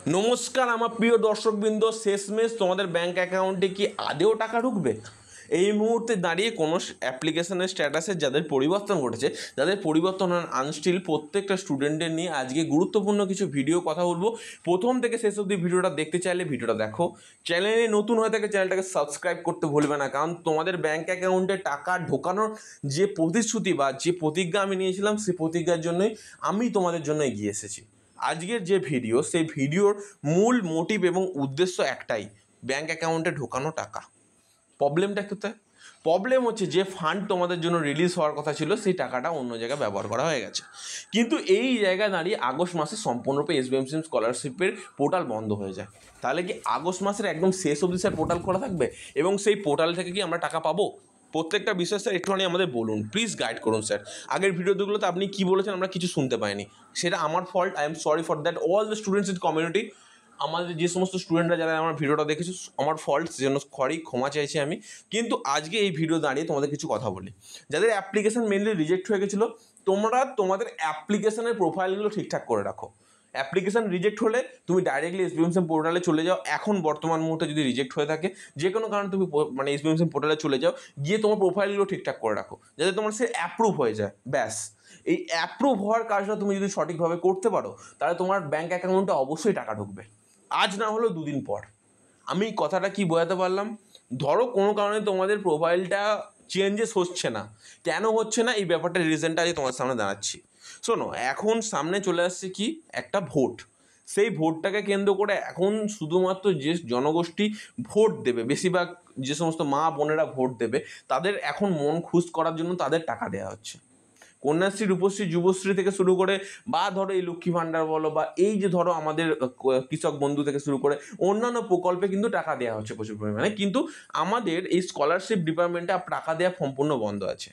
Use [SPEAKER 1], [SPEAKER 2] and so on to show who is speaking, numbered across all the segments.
[SPEAKER 1] নমস্কার আমার প্রিয় দর্শকবৃন্দ, শেষমেশ তোমাদের ব্যাঙ্ক অ্যাকাউন্টে কি আদেও টাকা ঢুকবে? এই মুহূর্তে দাঁড়িয়ে কোনো অ্যাপ্লিকেশনের স্ট্যাটাসে যাদের পরিবর্তন ঘটেছে, যাদের পরিবর্তন আনস্টিল, প্রত্যেকটা স্টুডেন্টের নিয়ে আজকে গুরুত্বপূর্ণ কিছু ভিডিও কথা বলবো। প্রথম থেকে শেষ অবধি ভিডিওটা দেখতে চাইলে ভিডিওটা দেখো। চ্যানেলে নতুন হয়ে থাকে চ্যানেলটাকে সাবস্ক্রাইব করতে ভুলবে না, কারণ তোমাদের ব্যাঙ্ক অ্যাকাউন্টে টাকা ঢোকানোর যে প্রতিশ্রুতি বা যে প্রতিজ্ঞা আমি নিয়েছিলাম, সেই প্রতিজ্ঞার জন্যই আমি তোমাদের জন্য এগিয়ে এসেছি। আজকের যে ভিডিও, সেই ভিডিওর মূল মোটিভ এবং উদ্দেশ্য একটাই, ব্যাঙ্ক অ্যাকাউন্টে ঢোকানো টাকা। প্রবলেমটা কোথায়? প্রবলেম হচ্ছে যে ফান্ড তোমাদের জন্য রিলিজ হওয়ার কথা ছিল, সেই টাকাটা অন্য জায়গায় ব্যবহার করা হয়ে গেছে। কিন্তু এই জায়গায় দাঁড়িয়ে আগস্ট মাসে সম্পূর্ণরূপে এসবিএম সিম স্কলারশিপের পোর্টাল বন্ধ হয়ে যায়। তাহলে কি আগস্ট মাসের একদম শেষ অবধি স্যার পোর্টাল খোলা থাকবে এবং সেই পোর্টাল থেকে কি আমরা টাকা পাবো? প্রত্যেকটা বিষয় স্যার একটুখানি আমাদের বলুন, প্লিজ গাইড করুন স্যার। আগের ভিডিওগুলোতে আপনি কি বলেছেন আমরা কিছু শুনতে পাইনি, সেটা আমার fault. I am sorry for that all the students in community. আমাদের যে সমস্ত স্টুডেন্টরা যারা আমার ভিডিওটা দেখেছো, আমার ফল্ট, সেজন্য ক্ষমা চাইছি আমি। কিন্তু আজকে এই ভিডিও দাঁড়িয়ে তোমাদের কিছু কথা বলি। যাদের অ্যাপ্লিকেশন মেনলি রিজেক্ট হয়ে গেছিলো, তোমরা তোমাদের অ্যাপ্লিকেশনের প্রোফাইলগুলো ঠিকঠাক করে রাখো। অ্যাপ্লিকেশন রিজেক্ট হলে তুমি ডাইরেক্টলি এসবিএমসিএম পোর্টালে চলে যাও। এখন বর্তমান মুহূর্তে যদি রিজেক্ট হয়ে থাকে, যে কোনো কারণে তুমি এসবিএমসিএম পোর্টালে চলে যাও, গিয়ে তোমার প্রোফাইলগুলো ঠিকঠাক করে রাখো, যাতে তোমার সে অ্যাপ্রুভ হয়ে যায়। ব্যাস, এই অ্যাপ্রুভ হওয়ার কাজটা তুমি যদি সঠিকভাবে করতে পারো, তাহলে তোমার ব্যাঙ্ক অ্যাকাউন্টে অবশ্যই টাকা ঢুকবে। আজ না হলেও দুদিন পর। আমি কথাটা কি বোঝাতে পারলাম? ধরো কোনো কারণে তোমাদের প্রোফাইলটা চেঞ্জেস হচ্ছে না, কেন হচ্ছে না এই ব্যাপারটার রিজনটা আজ তোমার সামনে দাঁড়াচ্ছি। শোনো, এখন সামনে চলে আসছে কি একটা ভোট। সেই ভোটটাকে কেন্দ্র করে এখন শুধুমাত্র যে জনগোষ্ঠী ভোট দেবে, বেশিরভাগ যে সমস্ত মা বোনেরা ভোট দেবে, তাদের এখন মন খুশ করার জন্য তাদের টাকা দেওয়া হচ্ছে। কন্যাশ্রী, রূপশ্রী, যুবশ্রী থেকে শুরু করে, বা ধরো এই লক্ষ্মী ভাণ্ডার বলো, বা এই যে ধরো আমাদের কৃষক বন্ধু থেকে শুরু করে অন্যান্য প্রকল্পে কিন্তু টাকা দেওয়া হচ্ছে প্রচুর পরিমাণে। কিন্তু আমাদের এই স্কলারশিপ ডিপার্টমেন্টে টাকা দেওয়া সম্পূর্ণ বন্ধ আছে।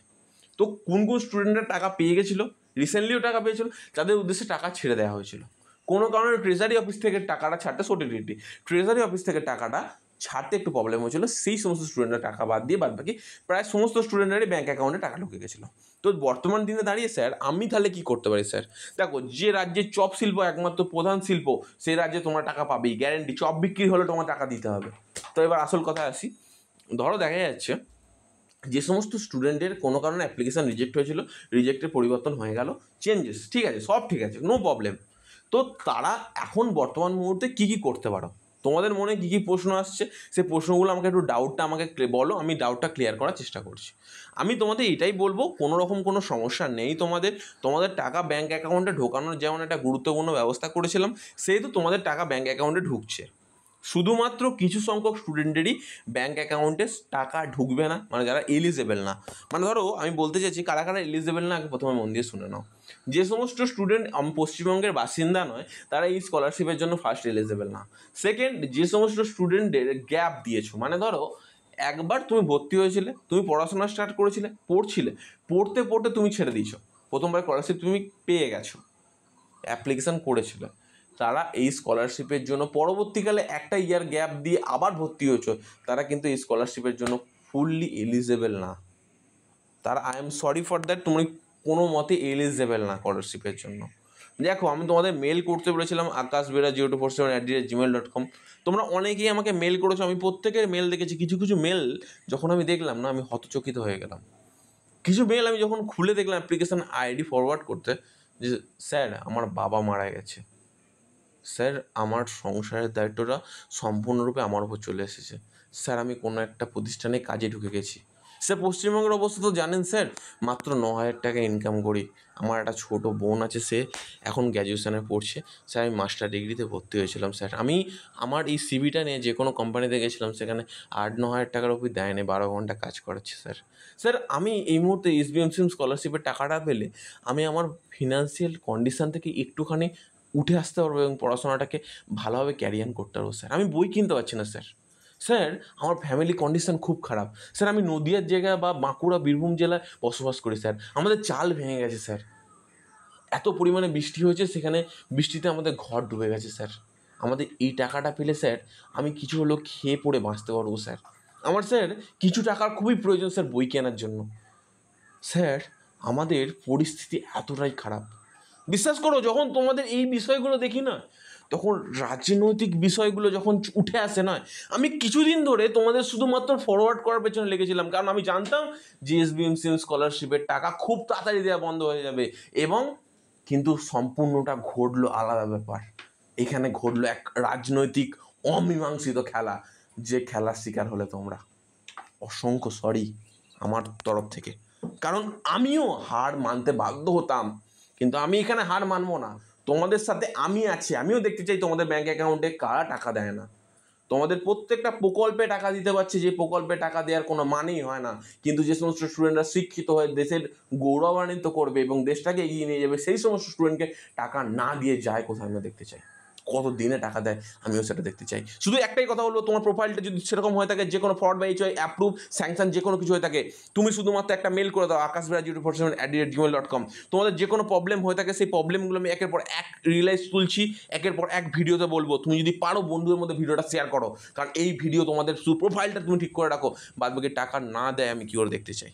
[SPEAKER 1] তো কোন কোন স্টুডেন্টরা টাকা পেয়ে গেছিলো, রিসেন্টলিও টাকা পেয়েছিল, তাদের উদ্দেশ্যে টাকা ছেড়ে দেওয়া হয়েছিল। কোনো কারণে ট্রেজারি অফিস থেকে টাকাটা ছাড়তে সোটিলিটি, ট্রেজারি অফিস থেকে টাকাটা ছাড়তে একটু প্রবলেম হয়েছিল। সেই সমস্ত স্টুডেন্টরা টাকা বাদ দিয়ে বাদ বাকি প্রায় সমস্ত স্টুডেন্টেরই ব্যাঙ্ক অ্যাকাউন্টে টাকা ঢুকে গেছিলো। তো বর্তমান দিনে দাঁড়িয়ে স্যার আমি তাহলে কী করতে পারি? স্যার দেখো, যে রাজ্যে চপ শিল্প একমাত্র প্রধান শিল্প, সেই রাজ্যে তোমরা টাকা পাবেই গ্যারেন্টি। চপ বিক্রি হলে তোমার টাকা দিতে হবে। তো এবার আসল কথা আসি। ধরো দেখা যাচ্ছে যে সমস্ত স্টুডেন্টের কোনো কারণে অ্যাপ্লিকেশান রিজেক্ট হয়েছিল, রিজেক্টের পরিবর্তন হয়ে গেল, চেঞ্জেস ঠিক আছে, সব ঠিক আছে, নো প্রবলেম। তো তারা এখন বর্তমান মুহূর্তে কী কী করতে পারো? তোমাদের মনে কী কী প্রশ্ন আসছে, সেই প্রশ্নগুলো আমাকে একটু ডাউটটা আমাকে বলো, আমি ডাউটটা ক্লিয়ার করার চেষ্টা করছি। আমি তোমাদের এটাই বলবো, কোনো রকম কোনো সমস্যা নেই তোমাদের। তোমাদের টাকা ব্যাঙ্ক অ্যাকাউন্টে ঢোকানোর যেমন একটা গুরুত্বপূর্ণ ব্যবস্থা করেছিলাম, সেহেতু তোমাদের টাকা ব্যাঙ্ক অ্যাকাউন্টে ঢুকছে। শুধুমাত্র কিছু সংখ্যক স্টুডেন্টেরই ব্যাঙ্ক অ্যাকাউন্টে টাকা ঢুকবে না, মানে যারা এলিজেবল না। মানে ধরো আমি বলতে চাইছি কারা কারা এলিজেবল না, আগে প্রথমে মন দিয়ে শুনে নাও। যে সমস্ত স্টুডেন্ট পশ্চিমবঙ্গের বাসিন্দা নয়, তারা এই স্কলারশিপের জন্য ফার্স্ট এলিজেবল না। সেকেন্ড, যে সমস্ত স্টুডেন্টের গ্যাপ দিয়েছো, মানে ধরো একবার তুমি ভর্তি হয়েছিলে, তুমি পড়াশোনা স্টার্ট করেছিলে, পড়তে পড়তে তুমি ছেড়ে দিয়েছো, প্রথমবার স্কলারশিপ তুমি পেয়ে গেছো, অ্যাপ্লিকেশান করেছিল, তারা এই স্কলারশিপের জন্য পরবর্তীকালে একটা ইয়ার গ্যাপ দিয়ে আবার ভর্তি হয়েছে, তারা কিন্তু এই স্কলারশিপের জন্য ফুললি এলিজেবল না। তারা, I am sorry for that, তুমি কোনো মতে এলিজেবল না স্কলারশিপের জন্য। দেখো, আমি তোমাদের মেল করতে বলেছিলাম akashbera0247@gmail.com। তোমরা অনেকেই আমাকে মেল করেছো, আমি প্রত্যেকের মেল দেখেছি। কিছু কিছু মেল যখন আমি দেখলাম না, আমি হতচকিত হয়ে গেলাম। কিছু মেল আমি যখন খুলে দেখলাম অ্যাপ্লিকেশান আইডি ফরওয়ার্ড করতে, যে স্যার আমার বাবা মারা গেছে, স্যার আমার সংসারের দায়িত্বটা সম্পূর্ণরূপে আমার উপর চলে এসেছে, স্যার আমি কোনো একটা প্রতিষ্ঠানে কাজে ঢুকে গেছি, স্যার পশ্চিমবঙ্গের অবস্থা তো জানেন স্যার, মাত্র 9,000 টাকা ইনকাম করি, আমার একটা ছোটো বোন আছে, সে এখন গ্র্যাজুয়েশনে পড়ছে, স্যার আমি মাস্টার ডিগ্রিতে ভর্তি হয়েছিলাম, স্যার আমি আমার এই সিভিটা নিয়ে যে কোনো কোম্পানিতে গেছিলাম, সেখানে 8-9 হাজার টাকার উপর দেয়নি, 12 ঘন্টা কাজ করাচ্ছে স্যার। স্যার আমি এই মুহূর্তে এসবিএমসিএম স্কলারশিপের টাকাটা পেলে আমি আমার ফিনান্সিয়াল কন্ডিশান থেকে একটুখানি উঠে আসতে পারবো এবং পড়াশোনাটাকে ভালোভাবে ক্যারি করতে পারবো স্যার। আমি বই কিনতে পারছি না স্যার। স্যার আমার ফ্যামিলি কন্ডিশন খুব খারাপ স্যার, আমি নদিয়ার জায়গায় বা বাঁকুড়া, বীরভূম জেলায় বসবাস করি স্যার, আমাদের চাল ভেঙে গেছে স্যার, এত পরিমাণে বৃষ্টি হয়েছে, সেখানে বৃষ্টিতে আমাদের ঘর ডুবে গেছে স্যার, আমাদের এই টাকাটা পেলে স্যার আমি কিছু হলেও খেয়ে পড়ে বাঁচতে পারবো স্যার। আমার স্যার কিছু টাকার খুবই প্রয়োজন স্যার বই কেনার জন্য। স্যার আমাদের পরিস্থিতি এতটাই খারাপ, বিশ্বাস করো, যখন তোমাদের এই বিষয়গুলো দেখি না, তখন রাজনৈতিক বিষয়গুলো যখন উঠে আসে নয়, আমি কিছুদিন ধরে তোমাদের শুধুমাত্র ফরওয়ার্ড করার পেছনে লেগেছিলাম, কারণ আমি জানতাম জিএসবিএমসিএম স্কলারশিপের টাকা খুব তাড়াতাড়ি দেওয়া বন্ধ হয়ে যাবে। এবং কিন্তু সম্পূর্ণটা ঘটলো আলাদা ব্যাপার। এখানে ঘটলো এক রাজনৈতিক অমীমাংসিত খেলা, যে খেলার শিকার হলে তোমরা। অসংখ্য সরি আমার তরফ থেকে, কারণ আমিও হার মানতে বাধ্য হতাম, কিন্তু আমি এখানে হার মানবো না। তোমাদের সাথে আমি আছি, আমিও দেখতে চাই তোমাদের ব্যাংক অ্যাকাউন্টে কারা টাকা দেয় না। তোমাদের প্রত্যেকটা প্রকল্পে টাকা দিতে পারছে, যে প্রকল্পে টাকা দেওয়ার কোনো মানেই হয় না, কিন্তু যে সমস্ত স্টুডেন্টরা শিক্ষিত হয়ে দেশের গৌরবান্বিত করবে এবং দেশটাকে এগিয়ে নিয়ে যাবে, সেই সমস্ত স্টুডেন্টকে টাকা না দিয়ে যায় কোথায়, আমরা দেখতে চাই। কত দিনে টাকা দেয় আমিও সেটা দেখতে চাই। শুধু একটাই কথা বলবো, তোমার প্রোফাইলটা যদি সেরকম হয়ে থাকে, যে কোনো ফ্রড বা এইচ অ্যাপ্রুভ স্যাংশন যে কোনো কিছু হয়ে থাকে, তুমি শুধুমাত্র একটা মেল করে দাও akashbiraj24/gmail.com। তোমাদের যে কোনো প্রবলেম হয়ে থাকে, সেই প্রবলেমগুলো আমি একের পর এক রিয়েলাইজ তুলছি, একের পর এক ভিডিওতে বলবো। তুমি যদি পারো বন্ধুদের মধ্যে ভিডিওটা শেয়ার করো, কারণ এই ভিডিও তোমাদের শুধু প্রোফাইলটা তুমি ঠিক করে রাখো, বাদ বাকি টাকা না দেয় আমি কী করে দেখতে চাই।